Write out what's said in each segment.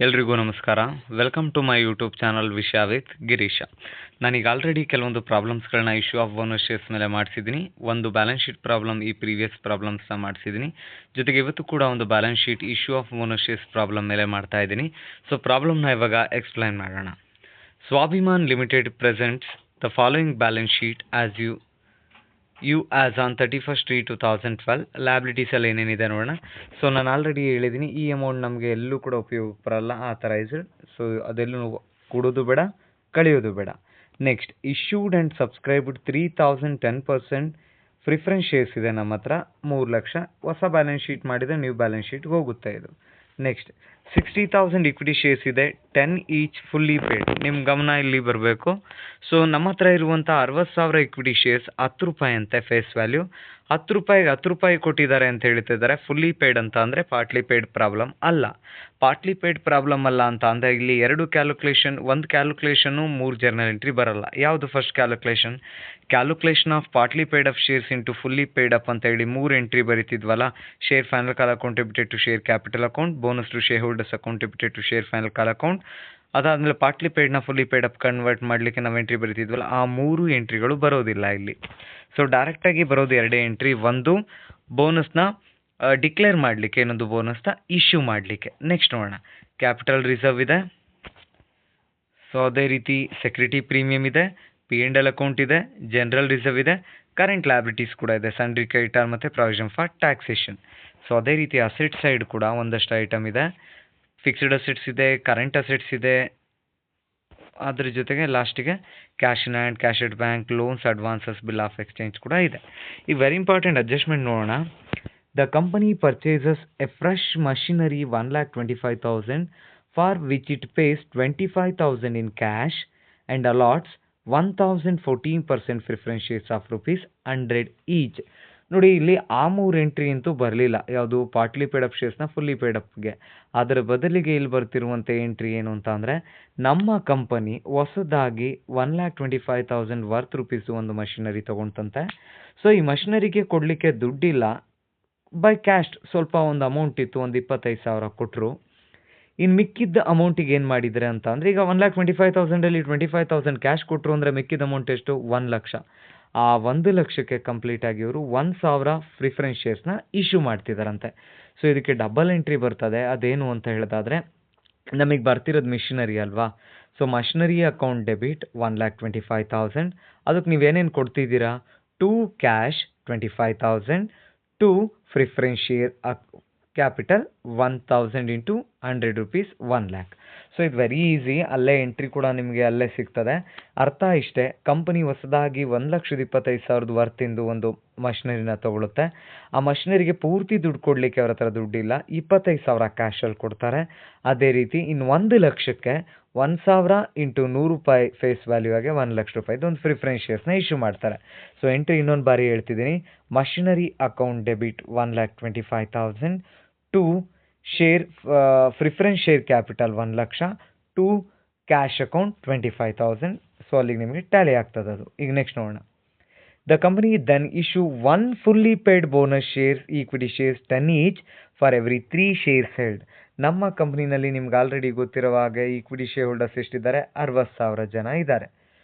ಎಲ್ರಿಗೂ ನಮಸ್ಕಾರ. Welcome to my YouTube channel ವಿಷಯ ವಿತ್ ಗಿರೀಶ. ನಾನೀಗ ಆಲ್ರೆಡಿ ಕೆಲವೊಂದು ಪ್ರಾಬ್ಲಮ್ಸ್ಗಳನ್ನ ಇಶ್ಯೂ ಆಫ್ ಬೋನಸ್ ಶೇರ್ಸ್ ಮೇಲೆ ಮಾಡಿಸಿದ್ದೀನಿ. ಒಂದು ಬ್ಯಾಲೆನ್ಸ್ ಶೀಟ್ ಪ್ರಾಬ್ಲಮ್, ಈ ಪ್ರೀವಿಯಸ್ ಪ್ರಾಬ್ಲಮ್ಸ್ನ ಮಾಡಿಸಿದ್ದೀನಿ. ಜೊತೆಗೆ ಇವತ್ತು ಕೂಡ ಒಂದು balance sheet issue of bonus shares problem ಮೇಲೆ ಮಾಡ್ತಾ ಇದ್ದೀನಿ. ಸೊ ಪ್ರಾಬ್ಲಮ್ನ ಇವಾಗ ಎಕ್ಸ್ಪ್ಲೈನ್ ಮಾಡೋಣ. Swabhiman limited presents the following balance sheet as on 31/3/2012. Liabilities ಅಲ್ಲಿ ಏನೇನಿದೆ ನೋಡೋಣ. ಸೊ ನಾನು ಆಲ್ರೆಡಿ ಹೇಳಿದ್ದೀನಿ, ಈ ಅಮೌಂಟ್ ನಮಗೆ ಎಲ್ಲೂ ಕೂಡ ಉಪಯೋಗ ಬರಲ್ಲ, ಆಥರೈಸ್ಡ್. ಸೊ ಅದೆಲ್ಲೂ ಕೊಡೋದು ಬೇಡ, ಕಳೆಯೋದು ಬೇಡ. Next, issued and subscribed 3010% preference shares ಇದೆ ನಮ್ಮ ಹತ್ರ, 3 ಲಕ್ಷ. ಹೊಸ ಬ್ಯಾಲೆನ್ಸ್ ಶೀಟ್ ಮಾಡಿದರೆ ನ್ಯೂ ಬ್ಯಾಲೆನ್ಸ್ ಶೀಟ್ಗೆ ಹೋಗುತ್ತೆ ಇದು. ನೆಕ್ಸ್ಟ್, 60,000 ಇಕ್ವಿಟಿ ಶೇರ್ಸ್ ಇದೆ, 10 ಈಚ್ ಫುಲ್ಲಿ ಪೇಡ್. ನಿಮ್ಮ ಗಮನ ಇಲ್ಲಿ ಬರಬೇಕು. ಸೊ ನಮ್ಮ ಹತ್ರ ಇರುವಂಥ 60,000 ಇಕ್ವಿಟಿ ಶೇರ್ಸ್ 10 ರೂಪಾಯಿ ಅಂತೆ ಫೇಸ್ ವ್ಯಾಲ್ಯೂ. 10 ರೂಪಾಯಿ ಕೊಟ್ಟಿದ್ದಾರೆ ಅಂತ ಹೇಳ್ತಿದ್ದಾರೆ. ಫುಲ್ಲಿ ಪೇಡ್ ಅಂತ ಅಂದರೆ ಪಾರ್ಟ್ಲಿ ಪೇಡ್ ಪ್ರಾಬ್ಲಮ್ ಅಲ್ಲ. ಪಾರ್ಟ್ಲಿ ಪೇಡ್ ಪ್ರಾಬ್ಲಮ್ ಅಲ್ಲ ಅಂತ ಅಂದರೆ ಇಲ್ಲಿ 2 ಕ್ಯಾಲ್ಕುಲೇಷನ್, ಒಂದು ಕ್ಯಾಲ್ಕುಲೇಷನ್ನು 3 ಜರ್ನಲ್ ಎಂಟ್ರಿ ಬರಲ್ಲ. ಯಾವುದು first calculation of partly paid of shares into fully paid up ಅಂತ ಹೇಳಿ 3 ಎಂಟ್ರಿ ಬರೀತಿದ್ವಲ್ಲ. Share final call account debited to share capital account, bonus to shareholders account debited to share final call account. ಅದಾದಮೇಲೆ partly ಪೇಡ್ನ fully paid up convert ಮಾಡಲಿಕ್ಕೆ ನಾವು entry ಬರೀತಿದ್ವಲ್ಲ, ಆ 3 ಎಂಟ್ರಿಗಳು ಬರೋದಿಲ್ಲ ಇಲ್ಲಿ. ಸೊ ಡೈರೆಕ್ಟಾಗಿ ಬರೋದು 2 ಎಂಟ್ರಿ, ಒಂದು ಬೋನಸ್ನ ಡಿಕ್ಲೇರ್ ಮಾಡಲಿಕ್ಕೆ, ಇನ್ನೊಂದು ಬೋನಸ್ನ ಇಶ್ಯೂ ಮಾಡಲಿಕ್ಕೆ. ನೆಕ್ಸ್ಟ್ ನೋಡೋಣ. ಕ್ಯಾಪಿಟಲ್ ರಿಸರ್ವ್ ಇದೆ. ಸೊ ಅದೇ ರೀತಿ ಸೆಕ್ಯೂರಿಟಿ ಪ್ರೀಮಿಯಂ ಇದೆ, P&L ಅಕೌಂಟ್ ಇದೆ, ಜನರಲ್ ರಿಸರ್ವ್ ಇದೆ, ಕರೆಂಟ್ ಲಯಬಿಲಿಟೀಸ್ ಕೂಡ ಇದೆ, ಸನ್ರಿ ಕ್ರೆಡಿಟಾರ್ ಮತ್ತು ಪ್ರಾವಿಷನ್ ಫಾರ್ ಟ್ಯಾಕ್ಸೇಷನ್. ಸೊ ಅದೇ ರೀತಿ ಅಸೆಟ್ ಸೈಡ್ ಕೂಡ ಒಂದಷ್ಟು ಐಟಮ್ ಇದೆ. ಫಿಕ್ಸ್ಡ್ ಅಸೆಟ್ಸ್ ಇದೆ, ಕರೆಂಟ್ ಅಸೆಟ್ಸ್ ಇದೆ, ಅದ್ರ ಜೊತೆಗೆ ಲಾಸ್ಟಿಗೆ cash in hand, cash at bank, loans, advances, bill of exchange ಕೂಡ ಇದೆ. ಈ ವೆರಿ ಇಂಪಾರ್ಟೆಂಟ್ ಅಡ್ಜಸ್ಟ್ಮೆಂಟ್ ನೋಡೋಣ. The company purchases a fresh machinery 1,25,000 for which it pays 25,000 in cash and allots 1,014% preference shares of ₹100 each. ನೋಡಿ, ಇಲ್ಲಿ ಆ 3 entry ಅಂತೂ ಬರಲಿಲ್ಲ. ಯಾವುದು? ಪಾರ್ಟ್ಲಿ ಪೇಡ್ ಅಪ್ ಶೇರ್ಸ್ನ ಫುಲ್ಲಿ ಪೇಡ್ ಅಪ್ಗೆ. ಅದರ ಬದಲಿಗೆ ಇಲ್ಲಿ ಬರ್ತಿರುವಂಥ ಎಂಟ್ರಿ ಏನು ಅಂತ ಅಂದರೆ, ನಮ್ಮ ಕಂಪನಿ ಹೊಸದಾಗಿ 1,25,000 ವರ್ತ್ ರುಪೀಸು ಒಂದು ಮಷಿನರಿ ತೊಗೊಂತಂತೆ. ಸೊ ಈ ಮಷಿನರಿಗೆ ಕೊಡಲಿಕ್ಕೆ ದುಡ್ಡಿಲ್ಲ, ಬೈ ಕ್ಯಾಶ್ ಸ್ವಲ್ಪ ಒಂದು ಅಮೌಂಟ್ ಇತ್ತು, ಒಂದು 25,000 ಕೊಟ್ಟರು. ಇನ್ನು ಮಿಕ್ಕಿದ್ದ ಅಮೌಂಟಿಗೆ ಏನು ಮಾಡಿದರೆ ಅಂತ ಅಂದರೆ, ಈಗ 1,25,000ಅಲ್ಲಿ 25,000 ಕ್ಯಾಶ್ ಕೊಟ್ಟರು ಅಂದರೆ ಮಿಕ್ಕಿದ ಅಮೌಂಟ್ ಎಷ್ಟು? 1 ಲಕ್ಷ. ಆ 1 ಲಕ್ಷಕ್ಕೆ ಕಂಪ್ಲೀಟಾಗಿ ಇವರು 1,000 ಪ್ರಿಫರೆನ್ಸ್ ಶೇರ್ಸ್ನ ಇಶ್ಯೂ ಮಾಡ್ತಿದ್ದಾರಂತೆ. ಸೊ ಇದಕ್ಕೆ ಡಬಲ್ ಎಂಟ್ರಿ ಬರ್ತದೆ. ಅದೇನು ಅಂತ ಹೇಳೋದಾದರೆ, ನಮಗೆ ಬರ್ತಿರೋದು ಮಿಷಿನರಿ ಅಲ್ವಾ. So machinery account debit 1,25,000. ಅದಕ್ಕೆ ನೀವೇನೇನು ಕೊಡ್ತಿದ್ದೀರಾ? 2 cash 25,000, 2 preference share capital 1,000 into 100 rupees 1 lac. So ಇದು ವೆರಿ ಈಸಿ. ಅಲ್ಲೇ ಎಂಟ್ರಿ ಕೂಡ ನಿಮಗೆ ಅಲ್ಲೇ ಸಿಗ್ತದೆ. ಅರ್ಥ ಇಷ್ಟೇ, ಕಂಪನಿ ಹೊಸದಾಗಿ 1,25,000 ವರ್ತಿಂದು ಒಂದು ಮಷಿನರಿನ ತೊಗೊಳುತ್ತೆ. ಆ ಮಷಿನರಿಗೆ ಪೂರ್ತಿ ದುಡ್ಡು ಕೊಡಲಿಕ್ಕೆ ಅವ್ರ ಹತ್ರ ದುಡ್ಡಿಲ್ಲ, 25,000 ಕ್ಯಾಶಲ್ಲಿ ಕೊಡ್ತಾರೆ. ಅದೇ ರೀತಿ ಇನ್ನು 1 ಲಕ್ಷಕ್ಕೆ 1,000 ಇಂಟು 100 ರೂಪಾಯಿ ಫೇಸ್ ವ್ಯಾಲ್ಯೂ ಆಗಿ 1 ಲಕ್ಷ ರೂಪಾಯಿದು ಒಂದು ಪ್ರಿಫರೆನ್ಸ್ ಶೇರ್ಸ್ನ ಇಶ್ಯೂ ಮಾಡ್ತಾರೆ. ಸೊ ಎಂಟ್ರಿ ಇನ್ನೊಂದು ಬಾರಿ ಹೇಳ್ತಿದ್ದೀನಿ. Machinery account debit 1,25,000, 2 share preference share capital 1 lakh, 2 cash account 25,000. So ಅಲ್ಲಿಗೆ ನಿಮಗೆ ಟ್ಯಾಲಿ ಆಗ್ತದೆ ಅದು. ಈಗ ನೆಕ್ಸ್ಟ್ ನೋಡೋಣ. The company then issue 1 fully paid bonus shares equity shares 10 each for every 3 shares held. ನಮ್ಮ ಕಂಪ್ನಿನಲ್ಲಿ ನಿಮ್ಗೆ ಆಲ್ರೆಡಿ ಗೊತ್ತಿರುವ ಹಾಗೆ ಈಕ್ವಿಟಿ ಶೇರ್ ಹೋಲ್ಡರ್ಸ್ ಎಷ್ಟಿದ್ದಾರೆ? 60,000 ಜನ ಇದ್ದಾರೆ.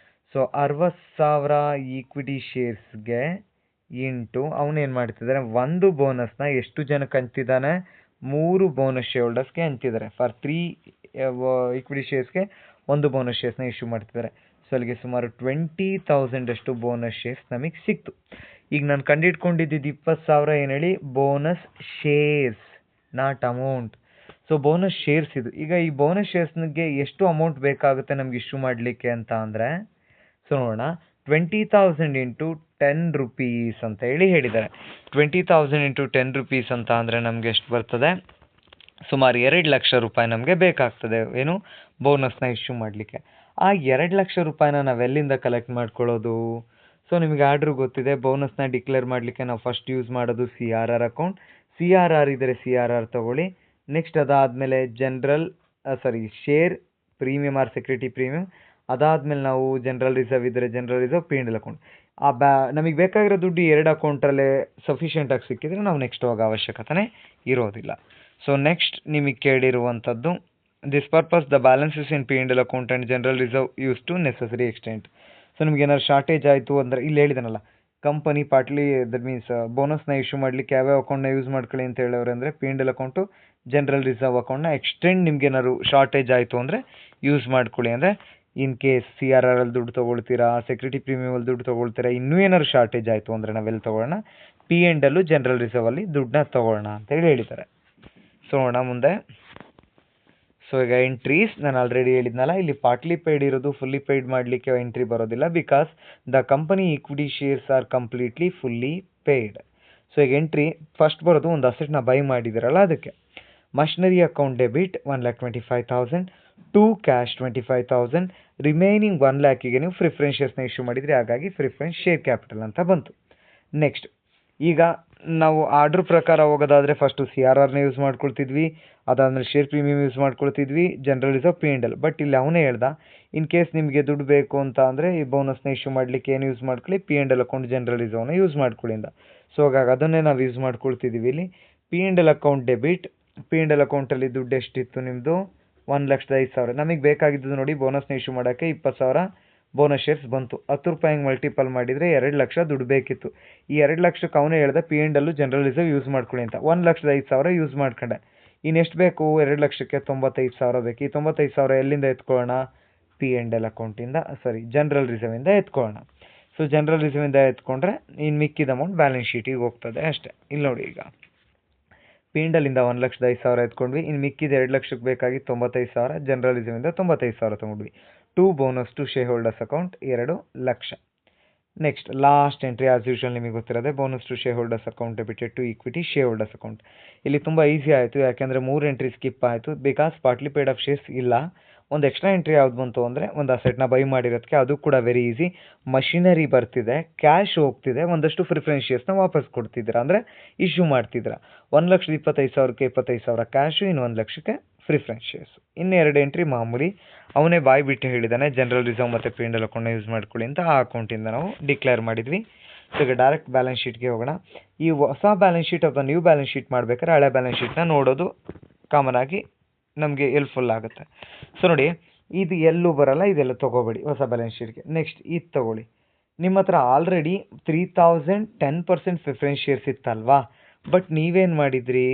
ಸೊ 60,000 ಈಕ್ವಿಟಿ ಶೇರ್ಸ್ಗೆ ಇಂಟು ಅವನೇನು ಮಾಡ್ತಿದ್ದಾರೆ, ಒಂದು ಬೋನಸ್ನ ಎಷ್ಟು ಜನಕ್ಕೆ ಹಂಚ್ತಿದ್ದಾನೆ? 3 ಬೋನಸ್ ಶೇರ್ ಹೋಲ್ಡರ್ಸ್ಗೆ ಹಂಚಿದ್ದಾರೆ. ಫಾರ್ 3 ಈಕ್ವಿಟಿ ಶೇರ್ಸ್ಗೆ ಒಂದು ಬೋನಸ್ ಶೇರ್ಸ್ನ ಇಶ್ಯೂ ಮಾಡ್ತಿದ್ದಾರೆ. ಸೊ ಅಲ್ಲಿಗೆ ಸುಮಾರು 20,000 ಅಷ್ಟು ಬೋನಸ್ ಶೇರ್ಸ್ ನಮಗೆ ಸಿಕ್ತು. ಈಗ ನಾನು ಕಂಡಿಡ್ಕೊಂಡಿದ್ದು 20,000 ಏನು ಹೇಳಿ? Bonus shares, not amount. So bonus shares ಇದು. ಈಗ ಈ ಬೋನಸ್ ಶೇರ್ಸ್ನಿಗೆ ಎಷ್ಟು ಅಮೌಂಟ್ ಬೇಕಾಗುತ್ತೆ ನಮ್ಗೆ ಇಶ್ಯೂ ಮಾಡಲಿಕ್ಕೆ ಅಂತ ಅಂದರೆ, ಸೊ ನೋಡೋಣ. 20,000 ಇಂಟು 10 ರೂಪೀಸ್ ಅಂತ ಹೇಳಿದ್ದಾರೆ. 20,000 ಇಂಟು 10 ರೂಪೀಸ್ ಅಂತ ಅಂದರೆ ನಮಗೆ ಎಷ್ಟು ಬರ್ತದೆ? ಸುಮಾರು 2 ಲಕ್ಷ ರೂಪಾಯಿ ನಮಗೆ ಬೇಕಾಗ್ತದೆ. ಏನು? ಬೋನಸ್ನ ಇಶ್ಯೂ ಮಾಡಲಿಕ್ಕೆ. ಆ 2 ಲಕ್ಷ ರೂಪಾಯಿನ ನಾವೆಲ್ಲಿಂದ ಕಲೆಕ್ಟ್ ಮಾಡ್ಕೊಳ್ಳೋದು? ಸೊ ನಿಮಗೆ ಆರ್ಡ್ರ್ ಗೊತ್ತಿದೆ. ಬೋನಸ್ನ ಡಿಕ್ಲೇರ್ ಮಾಡಲಿಕ್ಕೆ ನಾವು ಫಸ್ಟ್ ಯೂಸ್ ಮಾಡೋದು CRR ಅಕೌಂಟ್. CRR ಇದ್ದರೆ CRR ತೊಗೊಳ್ಳಿ. ನೆಕ್ಸ್ಟ್ ಅದಾದಮೇಲೆ share premium or security premium. ಅದಾದಮೇಲೆ ನಾವು ಜನರಲ್ ರಿಸರ್ವ್ ಇದ್ದರೆ ಜನರಲ್ ರಿಸರ್ವ್, P&L ಅಕೌಂಟ್. ನಮಗೆ ಬೇಕಾಗಿರೋ ದುಡ್ಡು 2 ಅಕೌಂಟಲ್ಲೇ ಸಫಿಷಿಯೆಂಟಾಗಿ ಸಿಕ್ಕಿದರೆ ನಾವು ನೆಕ್ಸ್ಟ್ ಹೋಗೋ ಅವಶ್ಯಕತೆ ಇರೋದಿಲ್ಲ. ಸೊ ನೆಕ್ಸ್ಟ್ ನಿಮಗೆ ಕೇಳಿರುವಂಥದ್ದು this purpose the balances in P and L account and general reserve use to necessary extent. So ನಿಮ್ಗೆ ಏನಾದ್ರು ಶಾರ್ಟೇಜ್ ಆಯಿತು ಅಂದರೆ ಇಲ್ಲಿ ಹೇಳಿದನಲ್ಲ, ಕಂಪನಿ ಪಾರ್ಟ್ಲಿ ದಟ್ ಮೀನ್ಸ್ ಬೋನಸ್ನ ಇಶ್ಯೂ ಮಾಡಲಿಕ್ಕೆ ಯಾವ್ಯಾವ ಅಕೌಂಟ್ನ ಯೂಸ್ ಮಾಡ್ಕೊಳ್ಳಿ ಅಂತ ಹೇಳೋರು ಅಂದರೆ P and L account, general reserve ಅಕೌಂಟ್ನ ಎಕ್ಸ್ಟೆಂಡ್ ನಿಮ್ಗೆ ಏನಾದ್ರು ಶಾರ್ಟೇಜ್ ಆಯಿತು ಅಂದರೆ ಯೂಸ್ ಮಾಡ್ಕೊಳ್ಳಿ. ಅಂದರೆ in case C R R ಅಲ್ಲಿ ದುಡ್ಡು ತೊಗೊಳ್ತೀರಾ, ಸೆಕ್ಯೂರಿಟಿ ಪ್ರೀಮಿಯಮಲ್ಲಿ ದುಡ್ಡು ತೊಗೊಳ್ತೀರಾ, ಇನ್ನೂ ಏನಾದ್ರು ಶಾರ್ಟೇಜ್ ಆಯಿತು ಅಂದರೆ ನಾವೆಲ್ಲಿ ತೊಗೊಳ್ಳೋಣ, ಪಿ ಅಂಡ್ ಎಲ್ಲು ಜನರಲ್ ರಿಸರ್ವಲ್ಲಿ ದುಡ್ಡನ್ನ ತೊಗೊಳ್ಳೋಣ ಅಂತೇಳಿ ಹೇಳಿದ್ದಾರೆ. ಸೊ ನೋಡೋಣ ಮುಂದೆ. ಸೊ ಈಗ ಎಂಟ್ರೀಸ್ ನಾನು ಆಲ್ರೆಡಿ ಹೇಳಿದ್ನಲ್ಲ, ಇಲ್ಲಿ ಪಾರ್ಟ್ಲಿ ಪೇಯ್ಡ್ ಇರೋದು, ಫುಲ್ಲಿ ಪೇಯ್ಡ್ ಮಾಡಲಿಕ್ಕೆ ಎಂಟ್ರಿ ಬರೋದಿಲ್ಲ, because the company equity shares are completely fully paid. So ಈಗ ಎಂಟ್ರಿ ಫಸ್ಟ್ ಬರೋದು ಒಂದು ಅಸೆಟ್ನ ಬೈ ಮಾಡಿದಿರಲ್ಲ ಅದಕ್ಕೆ. Machinery account debit 1,25,000, to cash 25,000, remaining 1 lakhಗೆ ನೀವು ಪ್ರಿಫರೆನ್ಸ್ ಶೇರ್ಸ್ನ ಇಶ್ಯೂ ಮಾಡಿದ್ರಿ, ಹಾಗಾಗಿ ಪ್ರಿಫರೆನ್ಸ್ ಶೇರ್ ಕ್ಯಾಪಿಟಲ್ ಅಂತ ಬಂತು. ನೆಕ್ಸ್ಟ್ ಈಗ ನಾವು ಆರ್ಡ್ರ್ ಪ್ರಕಾರ ಹೋಗೋದಾದರೆ ಫಸ್ಟು ಸಿ ಆರ್ ಆರ್ನ ಯೂಸ್ ಮಾಡ್ಕೊಳ್ತಿದ್ವಿ, ಅದಾದಮೇಲೆ ಶೇರ್ ಪ್ರೀಮಿಯಮ್ ಯೂಸ್ ಮಾಡ್ಕೊಳ್ತಿದ್ವಿ, general reserve, P and L. But ಇಲ್ಲಿ ಅವನೇ ಹೇಳ್ದ, ಇನ್ ಕೇಸ್ ನಿಮಗೆ ದುಡ್ಡು ಬೇಕು ಅಂತ ಅಂದರೆ ಈ ಬೋನಸ್ನ ಇಶ್ಯೂ ಮಾಡಲಿಕ್ಕೆ ಏನು ಯೂಸ್ ಮಾಡ್ಕೊಳ್ಳಿ, P and L account general ರಿಸರ್ವ್ನ ಯೂಸ್ ಮಾಡ್ಕೊಳ್ಳಿ ಅಂತ. ಸೊ ಹಾಗಾಗಿ ಅದನ್ನೇ ನಾವು ಯೂಸ್ ಮಾಡ್ಕೊಳ್ತಿದ್ದೀವಿ ಇಲ್ಲಿ. P and L account debit, P and L ಅಕೌಂಟಲ್ಲಿ ದುಡ್ಡು ಎಷ್ಟಿತ್ತು ನಿಮ್ಮದು, 1,05,000. ನಮಗೆ ಬೇಕಾಗಿದ್ದು ನೋಡಿ, ಬೋನಸ್ನ ಇಶ್ಯೂ ಮಾಡೋಕ್ಕೆ 20,000 ಬೋನಸ್ ಶೇರ್ಸ್ ಬಂತು. 10 ರೂಪಾಯಿ ಮಲ್ಟಿಪಲ್ ಮಾಡಿದರೆ 2 ಲಕ್ಷ ದುಡ್ಡು ಬೇಕಿತ್ತು. ಈ 2 ಲಕ್ಷಕ್ಕೆ ಅವನೇ ಹೇಳ್ದೆ ಪಿ ಅಂಡ್ ಎಲ್ಲು ಜನರಲ್ ರಿಸರ್ವ್ ಯೂಸ್ ಮಾಡ್ಕೊಳ್ಳಿ ಅಂತ. 1,05,000 ಯೂಸ್ ಮಾಡ್ಕೊಂಡೆ. ಇನ್ನೆಷ್ಟು ಬೇಕು, 2 ಲಕ್ಷಕ್ಕೆ 95,000 ಬೇಕು. ಈ 95,000 ಎಲ್ಲಿಂದ ಎತ್ಕೊಳ್ಳೋಣ, ಪಿ ಅಂಡ್ ಎಲ್ ಅಕೌಂಟಿಂದ, ಜನರಲ್ ರಿಸರ್ವಿಂದ ಎತ್ಕೊಳ್ಳೋಣ. ಸೊ ಜನರಲ್ ರಿಸರ್ವಿಂದ ಎತ್ಕೊಂಡ್ರೆ ಇನ್ನು ಮಿಕ್ಕಿದ ಅಮೌಂಟ್ ಬ್ಯಾಲೆನ್ಸ್ ಶೀಟಿಗೆ ಹೋಗ್ತದೆ ಅಷ್ಟೇ. ಇಲ್ಲಿ ನೋಡಿ, ಈಗ ಪಿ ಅಂಡ್ ಎಲ್ಲಿಂದ 1,05,000 ಎತ್ಕೊಂಡ್ವಿ, ಇನ್ನು ಮಿಕ್ಕಿದ 2 ಲಕ್ಷಕ್ಕೆ ಬೇಕಾಗಿ 95,000, ಜನರಲ್ ರಿಸರ್ವಿಂದ 95,000 ತೊಗೊಂಡ್ವಿ. 2 bonus to shareholders account 2 lakh. Next last entry as usual ನಿಮಗೆ ಗೊತ್ತಿರೋದೆ, bonus to shareholders account debited to equity shareholders account. ಇಲ್ಲಿ ತುಂಬ ಈಸಿ ಆಯಿತು, ಯಾಕೆಂದರೆ 3 ಎಂಟ್ರಿ ಸ್ಕಿಪ್ ಆಯಿತು, because partly paid of shares ಇಲ್ಲ. ಒಂದು ಎಕ್ಸ್ಟ್ರಾ ಎಂಟ್ರಿ ಯಾವ್ದು ಬಂತು ಅಂದರೆ ಒಂದು ಅಸೆಟ್ನ ಬೈ ಮಾಡಿರೋದಕ್ಕೆ, ಅದು ಕೂಡ ವೆರಿ ಈಸಿ. ಮಷಿನರಿ ಬರ್ತಿದೆ, ಕ್ಯಾಶ್ ಹೋಗ್ತಿದೆ, ಒಂದಷ್ಟು ಪ್ರಿಫರೆನ್ಸ್ ಶೇರ್ಸ್ನ ವಾಪಸ್ ಕೊಡ್ತಿದ್ದೀರಾ ಅಂದರೆ ಇಶ್ಯೂ ಮಾಡ್ತಿದ್ದೀರಾ. 1,25,000ಕ್ಕೆ 25,000 ಕ್ಯಾಶು, ಇನ್ನು 1 ಲಕ್ಷಕ್ಕೆ ಪ್ರಿಫರೆನ್ಸ್ ಶೇರ್ಸ್. ಇನ್ನು 2 ಎಂಟ್ರಿ ಮಾಮೂಲಿ, ಅವನೇ ಬಾಯ್ ಬಿಟ್ಟು ಹೇಳಿದ್ದಾನೆ ಜನರಲ್ ರಿಸರ್ವ್ ಮತ್ತು ಪಿ ಅಂಡ್ ಎಲ್ ಅಕೌಂಟ್ನ ಯೂಸ್ ಮಾಡ್ಕೊಳ್ಳಿ ಅಂತ. ಆ ಅಕೌಂಟಿಂದ ನಾವು ಡಿಕ್ಲೇರ್ ಮಾಡಿದ್ವಿ. ಸೊ ಈಗ ಡೈರೆಕ್ಟ್ ಬ್ಯಾಲೆನ್ಸ್ ಶೀಟ್ಗೆ ಹೋಗೋಣ. ಈ ಹೊಸ ಬ್ಯಾಲೆನ್ಸ್ ಶೀಟ್ ಅಥವಾ ನ್ಯೂ ಬ್ಯಾಲೆನ್ಸ್ ಶೀಟ್ ಮಾಡಬೇಕಾದ್ರೆ ಹಳೆ ಬ್ಯಾಲೆನ್ಸ್ ಶೀಟ್ನ ನೋಡೋದು ಕಾಮನ್ ಆಗಿ ನಮಗೆ ಹೆಲ್ಪ್ಫುಲ್ ಆಗುತ್ತೆ. ಸೊ ನೋಡಿ, ಇದು ಎಲ್ಲೂ ಬರಲ್ಲ, ಇದೆಲ್ಲ ತೊಗೋಬೇಡಿ ಹೊಸ ಬ್ಯಾಲೆನ್ಸ್ ಶೀಟ್ಗೆ. ನೆಕ್ಸ್ಟ್ ಇದು ತೊಗೊಳ್ಳಿ. ನಿಮ್ಮ ಹತ್ರ ಆಲ್ರೆಡಿ 3,000 10% ಪ್ರಿಫರೆನ್ಸ್ ಶೇರ್ಸ್ ಇತ್ತಲ್ವಾ, ಬಟ್ ನೀವೇನು ಮಾಡಿದ್ರಿ,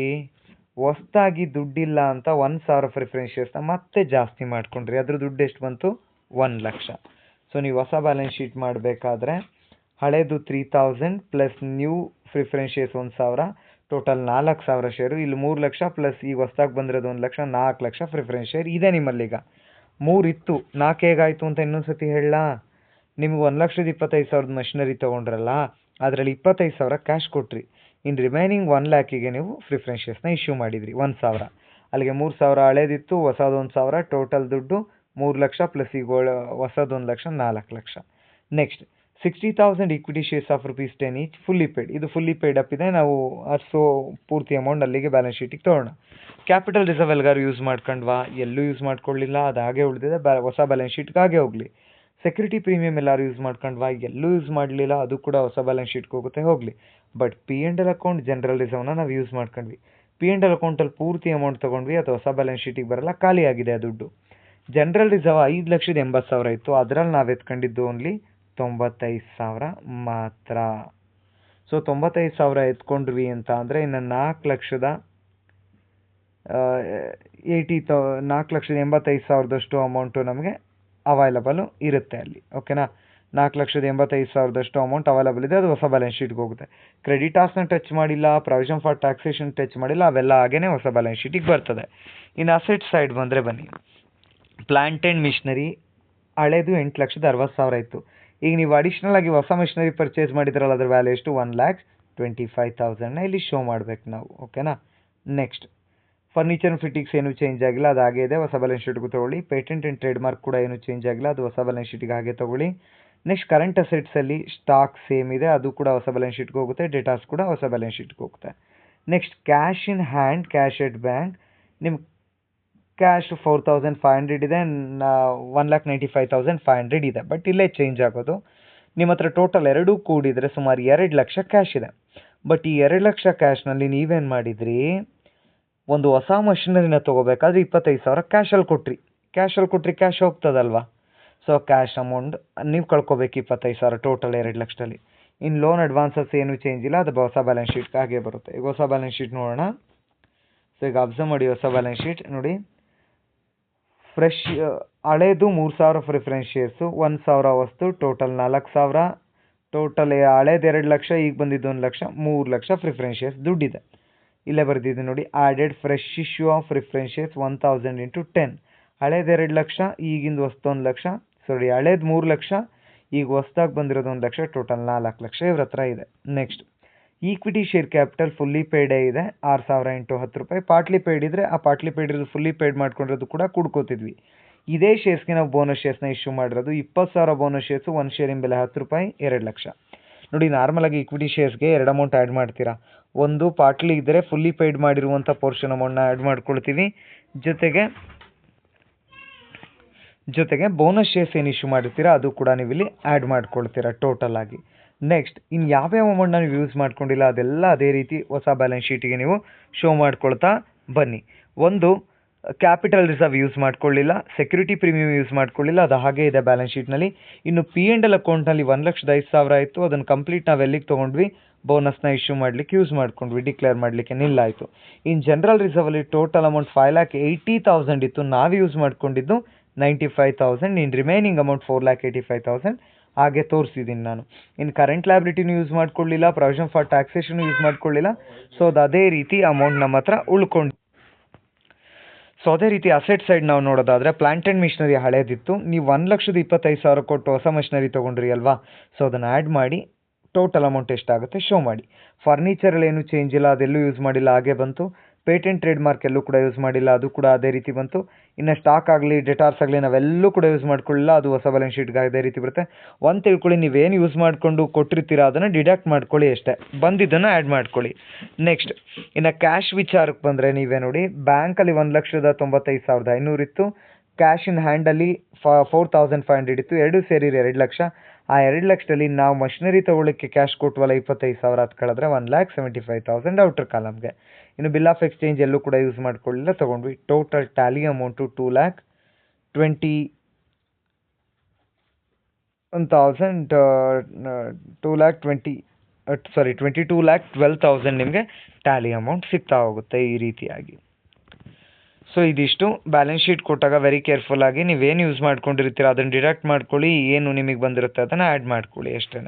ಹೊಸ್ದಾಗಿ ದುಡ್ಡಿಲ್ಲ ಅಂತ 1,000 ಪ್ರಿಫರೆನ್ಸ್ ಶೇರ್ಸ್ನ ಮತ್ತೆ ಜಾಸ್ತಿ ಮಾಡ್ಕೊಂಡ್ರಿ. ಅದ್ರ ದುಡ್ಡು ಎಷ್ಟು ಬಂತು, 1 ಲಕ್ಷ. ಸೊ ನೀವು ಹೊಸ ಬ್ಯಾಲೆನ್ಸ್ ಶೀಟ್ ಮಾಡಬೇಕಾದ್ರೆ ಹಳೇದು 3,000 plus new preference shares 1,000, total 4,000 share. ಇಲ್ಲಿ 3 ಲಕ್ಷ ಪ್ಲಸ್ ಈಗ ಹೊಸ್ದಾಗಿ ಬಂದಿರೋದು 1 ಲಕ್ಷ, 4 ಲಕ್ಷ ಪ್ರಿಫರೆನ್ಸ್ ಶೇರ್ ಇದೆ ನಿಮ್ಮಲ್ಲೀಗ. 3 ಇತ್ತು, 4 ಹೇಗಾಯಿತು ಅಂತ ಇನ್ನೊಂದು ಸತಿ ಹೇಳಲಾ. ನಿಮ್ಗೆ 1,25,000 ಮಷಿನರಿ ತೊಗೊಂಡ್ರಲ್ಲ, ಅದರಲ್ಲಿ 25,000 ಕ್ಯಾಶ್ ಕೊಟ್ರಿ. ಇನ್ನು ರಿಮೈನಿಂಗ್ 1 ಲ್ಯಾಕಿಗೆ ನೀವು ಪ್ರಿಫರೆನ್ಸ್ ಶೇರ್ಸ್ನ ಇಶ್ಯೂ ಮಾಡಿದ್ರಿ 1,000. ಅಲ್ಲಿಗೆ 3,000 ಹಳೇದಿತ್ತು, ಹೊಸದು 1,000, ಟೋಟಲ್ ದುಡ್ಡು 3 ಲಕ್ಷ ಪ್ಲಸ್ ಈಗ ಹೊಸದು 1 lakh, 4 lakh. Next 60,000 equity shares of ₹10 each fully paid. ಇದು ಫುಲ್ಲಿ ಪೇಯ್ಡ್ ಅಪ್ ಇದೆ, ನಾವು ಸೊ ಪೂರ್ತಿ ಅಮೌಂಟ್ ಅಲ್ಲಿಗೆ ಬ್ಯಾಲೆನ್ಸ್ ಶೀಟಿಗೆ ತೊಗೊಳ್ಳೋಣ. ಕ್ಯಾಪಿಟಲ್ ರಿಸರ್ವ್ ಎಲ್ಗಾರು ಯೂಸ್ ಮಾಡ್ಕೊಂಡ್ವಾ, ಎಲ್ಲೂ ಯೂಸ್ ಮಾಡ್ಕೊಳ್ಳಿಲ್ಲ, ಅದು ಹಾಗೆ ಉಳಿದಿದೆ, ಹೊಸ ಬ್ಯಾಲೆನ್ಸ್ ಶೀಟ್ಗೆ ಹಾಗೆ ಹೋಗಲಿ. ಸೆಕ್ಯೂರಿಟಿ ಪ್ರೀಮಿಯಮ್ ಎಲ್ಲರೂ ಯೂಸ್ ಮಾಡ್ಕೊಂಡ್ವಾ, ಎಲ್ಲೂ ಯೂಸ್ ಮಾಡಲಿಲ್ಲ, ಅದು ಕೂಡ ಹೊಸ ಬ್ಯಾಲೆನ್ಸ್ ಶೀಟ್ಗೆ ಹೋಗುತ್ತೆ, ಹೋಗಲಿ. But P and L account general ರಿಸರ್ವ್ನ ನಾವು ಯೂಸ್ ಮಾಡ್ಕೊಂಡ್ವಿ. ಪಿ ಅಂಡ್ ಎಲ್ ಅಕೌಂಟಲ್ಲಿ ಪೂರ್ತಿ ಅಮೌಂಟ್ ತೊಗೊಂಡ್ವಿ, ಅದು ಹೊಸ ಬ್ಯಾಲೆನ್ಸ್ ಶೀಟಿಗೆ ಬರಲ್ಲ, ಖಾಲಿ ಆಗಿದೆ ಆ ದುಡ್ಡು. ಜನರಲ್ ರಿಸರ್ವ್ 5,80,000 ಇತ್ತು, ಅದರಲ್ಲಿ ನಾವು ಎತ್ಕೊಂಡಿದ್ದು ಓನ್ಲಿ 95,000 ಮಾತ್ರ. ಸೊ 95,000 ಎತ್ಕೊಂಡ್ವಿ ಅಂತ ಅಂದರೆ ಇನ್ನು 4,85,000 ಅಮೌಂಟು ನಮಗೆ ಅವೈಲಬಲು ಇರುತ್ತೆ ಅಲ್ಲಿ. ಓಕೆನಾ, 4,85,000 ಅಮೌಂಟ್ ಅವೈಲಬಲ್ ಇದೆ, ಅದು ಹೊಸ ಬ್ಯಾಲೆನ್ಸ್ ಶೀಟ್ಗೆ ಹೋಗುತ್ತೆ. ಕ್ರೆಡಿಟಾರ್ಸ್ನ ಟಚ್ ಮಾಡಿಲ್ಲ, ಪ್ರಾವಿಷನ್ ಫಾರ್ ಟ್ಯಾಕ್ಸೇಷನ್ ಟಚ್ ಮಾಡಿಲ್ಲ, ಅವೆಲ್ಲ ಹಾಗೇ ಹೊಸ ಬ್ಯಾಲೆನ್ಸ್ ಶೀಟಿಗೆ ಬರ್ತದೆ. ಇನ್ನು ಅಸೆಟ್ ಸೈಡ್ ಬಂದರೆ ಬನ್ನಿ, ಪ್ಲಾಂಟ್ ಆ್ಯಂಡ್ ಮಿಷನರಿ ಹಳೇದು 8,60,000 ಇತ್ತು. ಈಗ ನೀವು ಅಡಿಷ್ನಲ್ ಆಗಿ ಹೊಸ ಮಿಷನರಿ ಪರ್ಚೇಸ್ ಮಾಡಿದ್ರಲ್ಲ, ಅದ್ರ ವ್ಯಾಲ್ಯೂ ಎಷ್ಟು, 1,25,000ನ ಇಲ್ಲಿ ಶೋ ಮಾಡಬೇಕು ನಾವು. ಓಕೆನಾ. ನೆಕ್ಸ್ಟ್ ಫರ್ನಿಚರ್ ಆ್ಯಂಡ್ ಫಿಟ್ಟಿಂಗ್ಸ್ ಏನು ಚೇಂಜ್ ಆಗಿಲ್ಲ, ಅದು ಹಾಗೆ ಇದೆ, ಹೊಸ ಬ್ಯಾಲೆನ್ಸ್ ಶೀಟ್ಗೂ ತೊಗೊಳ್ಳಿ. ಪೇಟೆಂಟ್ ಆ್ಯಂಡ್ ಟ್ರೇಡ್ ಮಾರ್ಕ್ ಕೂಡ ಏನು ಚೇಂಜ್ ಆಗಿಲ್ಲ, ಅದು ಹೊಸ ಬ್ಯಾಲೆನ್ಸ್ ಶೀಟಿಗೆ ಹಾಗೆ ತೊಗೊಳ್ಳಿ. ನೆಕ್ಸ್ಟ್ ಕರೆಂಟ್ ಅಸೆಟ್ಸಲ್ಲಿ ಸ್ಟಾಕ್ ಸೇಮ್ ಇದೆ, ಅದು ಕೂಡ ಹೊಸ ಬ್ಯಾಲೆನ್ಸ್ ಶೀಟ್ಗೆ ಹೋಗುತ್ತೆ. ಡೇಟಾಸ್ ಕೂಡ ಹೊಸ ಬ್ಯಾಲೆನ್ಸ್ ಶೀಟ್ಗೆ ಹೋಗುತ್ತೆ. Next cash in hand, cash at bank, ನಿಮ್ಮ ಕ್ಯಾಶ್ 4,500 ಇದೆ, 1,95,500 ಇದೆ. ಬಟ್ ಇಲ್ಲೇ ಚೇಂಜ್ ಆಗೋದು, ನಿಮ್ಮ ಹತ್ರ ಟೋಟಲ್ ಎರಡೂ ಕೂಡಿದರೆ ಸುಮಾರು 2 ಲಕ್ಷ ಕ್ಯಾಶ್ ಇದೆ. ಬಟ್ ಈ 2 ಲಕ್ಷ ಕ್ಯಾಶ್ನಲ್ಲಿ ನೀವೇನು ಮಾಡಿದ್ರಿ, ಒಂದು ಹೊಸ ಮಷಿನರಿನ ತೊಗೋಬೇಕಾದ್ರೆ 25,000 ಕ್ಯಾಶಲ್ಲಿ ಕೊಟ್ರಿ. ಕ್ಯಾಶ್ ಹೋಗ್ತದಲ್ವಾ? ಸೊ ಕ್ಯಾಶ್ ಅಮೌಂಟ್ ನೀವು ಕಳ್ಕೊಬೇಕು 25,000 ಟೋಟಲ್ 2 ಲಕ್ಷದಲ್ಲಿ. ಇನ್ನು ಲೋನ್ ಅಡ್ವಾನ್ಸಸ್ ಏನು ಚೇಂಜ್ ಇಲ್ಲ, ಅದು ಹೊಸ ಬ್ಯಾಲೆನ್ಸ್ ಶೀಟ್ಗೆ ಹಾಗೆ ಬರುತ್ತೆ. ಈಗ ಹೊಸ ಬ್ಯಾಲೆನ್ಸ್ ಶೀಟ್ ನೋಡೋಣ. ಸೊ ಈಗ ಅಬ್ಸರ್ವ್ ಮಾಡಿ ಹೊಸ ಬ್ಯಾಲೆನ್ಸ್ ಶೀಟ್ ನೋಡಿ. ಫ್ರೆಶ್ ಹಳೇದು 3,000 ಪ್ರಿಫರೆನ್ಸ್ ಶೇರ್ಸು, 1,000 ವಸ್ತು, ಟೋಟಲ್ 4,000. ಟೋಟಲ್ ಹಳೇದು 2 ಲಕ್ಷ, ಈಗ ಬಂದಿದ್ದು 1 ಲಕ್ಷ, 3 ಲಕ್ಷ ಪ್ರಿಫರೆನ್ಸ್ ಶೇರ್ಸ್ ದುಡ್ಡಿದೆ. ಇಲ್ಲೇ ಬರ್ದಿದೆ ನೋಡಿ, added fresh issue of preference shares 1,000 into 10. ಹಳೇದು 2 ಲಕ್ಷ, ಈಗಿಂದು ಹೊಸ್ತು 1 ಲಕ್ಷ, ಸಾರಿ ಹಳೇದು 3 ಲಕ್ಷ, ಈಗ ಹೊಸ್ದಾಗಿ ಬಂದಿರೋದು 1 ಲಕ್ಷ, ಟೋಟಲ್ 4 ಲಕ್ಷ ಇವ್ರ ಹತ್ರ ಇದೆ. Next equity share capital fully ಪೇಡೇ ಇದೆ 6,000 into 10 ರೂಪಾಯಿ. ಪಾರ್ಟ್ಲಿ ಪೇಯ್ಡ್ ಇದ್ದರೆ ಆ ಪಾರ್ಟ್ಲಿ ಪೇಯ್ಡ್ ಇರೋದು ಫುಲ್ಲಿ ಪೇಯ್ಡ್ ಮಾಡ್ಕೊಂಡಿರೋದು ಕೂಡ ಕೂಡ್ಕೋತಿದ್ವಿ. ಇದೇ ಶೇರ್ಸ್ಗೆ ನಾವು ಬೋನಸ್ ಶೇರ್ಸ್ನ ಇಶ್ಯೂ ಮಾಡಿರೋದು 20,000 ಬೋನಸ್ ಶೇರ್ಸು, 1 ಶೇರಿನ ಬೆಲೆ 10 ರೂಪಾಯಿ, 2 ಲಕ್ಷ. ನೋಡಿ ನಾರ್ಮಲಾಗಿ ಈಕ್ವಿಟಿ ಶೇರ್ಸ್ಗೆ 2 ಅಮೌಂಟ್ ಆ್ಯಡ್ ಮಾಡ್ತೀರಾ. ಒಂದು ಪಾರ್ಟ್ಲಿ ಇದ್ದರೆ ಫುಲ್ಲಿ ಪೇಯ್ಡ್ ಮಾಡಿರುವಂಥ ಪೋರ್ಷನ್ ಅಮೌಂಟ್ನ ಆ್ಯಡ್ ಮಾಡ್ಕೊಳ್ತೀವಿ, ಜೊತೆಗೆ ಬೋನಸ್ ಶೇರ್ಸ್ ಏನು ಇಶ್ಯೂ ಮಾಡಿರ್ತೀರಾ ಅದು ಕೂಡ ನೀವು ಇಲ್ಲಿ ಆ್ಯಡ್ ಮಾಡ್ಕೊಳ್ತೀರಾ ಟೋಟಲ್ ಆಗಿ. ನೆಕ್ಸ್ಟ್ ಇನ್ನು ಯಾವ್ಯಾವ ಅಮೌಂಟ್ನ ನೀವು ಯೂಸ್ ಮಾಡ್ಕೊಂಡಿಲ್ಲ ಅದೆಲ್ಲ ಅದೇ ರೀತಿ ಹೊಸ ಬ್ಯಾಲೆನ್ಸ್ ಶೀಟಿಗೆ ನೀವು ಶೋ ಮಾಡ್ಕೊಳ್ತಾ ಬನ್ನಿ. ಒಂದು ಕ್ಯಾಪಿಟಲ್ ರಿಸರ್ವ್ ಯೂಸ್ ಮಾಡ್ಕೊಳ್ಳಿಲ್ಲ, ಸೆಕ್ಯೂರಿಟಿ ಪ್ರೀಮಿಯಂ ಯೂಸ್ ಮಾಡ್ಕೊಳ್ಳಿಲ್ಲ, ಅದು ಹಾಗೆ ಇದೆ ಬ್ಯಾಲೆನ್ಸ್ ಶೀಟ್ನಲ್ಲಿ. ಇನ್ನು P&L ಅಕೌಂಟ್ನಲ್ಲಿ 1,05,000 ಇತ್ತು, ಅದನ್ನು ಕಂಪ್ಲೀಟ್ ನಾವು ಎಲ್ಲಿಗೆ ತೊಗೊಂಡ್ವಿ, ಬೋನಸ್ನ ಇಶ್ಯೂ ಮಾಡಲಿಕ್ಕೆ ಯೂಸ್ ಮಾಡ್ಕೊಂಡ್ವಿ, ಡಿಕ್ಲೇರ್ ಮಾಡಲಿಕ್ಕೆ ನಿಲ್ಲಾಯಿತು. ಇನ್ನು ಜನರಲ್ ರಿಸರ್ವಲ್ಲಿ ಟೋಟಲ್ ಅಮೌಂಟ್ 5,80,000 ಇತ್ತು, ನಾವು ಯೂಸ್ ಮಾಡ್ಕೊಂಡಿದ್ದು 95,000. ಇನ್ನು ರಿಮೈನಿಂಗ್ ಅಮೌಂಟ್ 4,85,000 ಹಾಗೆ ತೋರಿಸಿದ್ದೀನಿ ನಾನು. ಇನ್ನು ಕರೆಂಟ್ ಲಯಬಿಲಿಟಿನೂ ಯೂಸ್ ಮಾಡ್ಕೊಳ್ಳಿಲ್ಲ, ಪ್ರೊವಿಷನ್ ಫಾರ್ ಟ್ಯಾಕ್ಸೇಷನ್ ಯೂಸ್ ಮಾಡ್ಕೊಳ್ಳಿಲ್ಲ. ಸೊ ಅದು ಅದೇ ರೀತಿ ಅಮೌಂಟ್ ನಮ್ಮ ಹತ್ರ ಉಳ್ಕೊಂಡು. ಸೊ ಅದೇ ರೀತಿ ಅಸೆಟ್ ಸೈಡ್ ನಾವು ನೋಡೋದಾದರೆ ಪ್ಲಾಂಟ್ ಆ್ಯಂಡ್ ಮಿಷನರಿ ಹಳೇದಿತ್ತು, ನೀವು 1,25,000 ಕೊಟ್ಟು ಹೊಸ ಮಿಷನರಿ ತೊಗೊಂಡ್ರಿ ಅಲ್ವಾ? ಸೊ ಅದನ್ನು ಆ್ಯಡ್ ಮಾಡಿ ಟೋಟಲ್ ಅಮೌಂಟ್ ಎಷ್ಟಾಗುತ್ತೆ ಶೋ ಮಾಡಿ. ಫರ್ನಿಚರಲ್ಲಿ ಏನೂ ಚೇಂಜ್ ಇಲ್ಲ, ಅದೆಲ್ಲೂ ಯೂಸ್ ಮಾಡಿಲ್ಲ ಹಾಗೆ ಬಂತು. ಪೇಟೆಂಟ್ ಟ್ರೇಡ್ ಮಾರ್ಕ್ ಎಲ್ಲೂ ಕೂಡ ಯೂಸ್ ಮಾಡಿಲ್ಲ, ಅದು ಕೂಡ ಅದೇ ರೀತಿ ಬಂತು. ಇನ್ನು ಸ್ಟಾಕ್ ಆಗಲಿ ಡೆಟಾರ್ಸ್ ಆಗಲಿ ನಾವೆಲ್ಲೂ ಕೂಡ ಯೂಸ್ ಮಾಡ್ಕೊಳ್ಳಿಲ್ಲ, ಅದು ಹೊಸ ಬ್ಯಾಲೆನ್ಸ್ ಶೀಟ್ಗೆ ಅದೇ ರೀತಿ ಬರುತ್ತೆ. ಒಂದು ತಿಳ್ಕೊಳ್ಳಿ, ನೀವೇನು ಯೂಸ್ ಮಾಡಿಕೊಂಡು ಕೊಟ್ಟಿರ್ತೀರಾ ಅದನ್ನು ಡಿಡಕ್ಟ್ ಮಾಡ್ಕೊಳ್ಳಿ ಅಷ್ಟೇ, ಬಂದಿದ್ದನ್ನು ಆ್ಯಡ್ ಮಾಡ್ಕೊಳ್ಳಿ. ನೆಕ್ಸ್ಟ್ ಇನ್ನು ಕ್ಯಾಶ್ ವಿಚಾರಕ್ಕೆ ಬಂದರೆ ನೀವೇ ನೋಡಿ, ಬ್ಯಾಂಕಲ್ಲಿ 1,95,500 ಇತ್ತು, ಕ್ಯಾಶ್ ಇನ್ ಹ್ಯಾಂಡಲ್ಲಿ 4,500 ಇತ್ತು, ಎರಡು ಸೇರಿರಿ 2 ಲಕ್ಷ. ಆ 2 ಲಕ್ಷದಲ್ಲಿ ನಾವು ಮಷಿನರಿ ತೊಗೊಳ್ಳೋಕ್ಕೆ ಕ್ಯಾಶ್ ಕೊಟ್ಟವಲ್ಲ 25,000, ಅದು ಕಳೆದ್ರೆ 1,75,000 ಔಟರ್ ಕಾಲಮ್ಗೆ. ಇನ್ನು ಬಿಲ್ ಆಫ್ ಎಕ್ಸ್ಚೇಂಜ್ ಎಲ್ಲೂ ಕೂಡ ಯೂಸ್ ಮಾಡ್ಕೊಳ್ಳಿಲ್ಲ, ತೊಗೊಂಡ್ವಿ. ಟೋಟಲ್ ಟ್ಯಾಲಿ ಅಮೌಂಟು 22,12,000 ನಿಮಗೆ ಟ್ಯಾಲಿ ಅಮೌಂಟ್ ಸಿಗ್ತಾ ಹೋಗುತ್ತೆ ಈ ರೀತಿಯಾಗಿ. ಸೊ ಇದಿಷ್ಟು ಬ್ಯಾಲೆನ್ಸ್ ಶೀಟ್ ಕೊಟ್ಟಾಗ ವೆರಿ ಕೇರ್ಫುಲ್ಲಾಗಿ ನೀವೇನು ಯೂಸ್ ಮಾಡ್ಕೊಂಡಿರ್ತೀರ ಅದನ್ನು ಡಿಡಕ್ಟ್ ಮಾಡ್ಕೊಳ್ಳಿ, ಏನು ನಿಮಗೆ ಬಂದಿರುತ್ತೆ ಅದನ್ನು ಆ್ಯಡ್ ಮಾಡ್ಕೊಳ್ಳಿ ಅಷ್ಟೇ.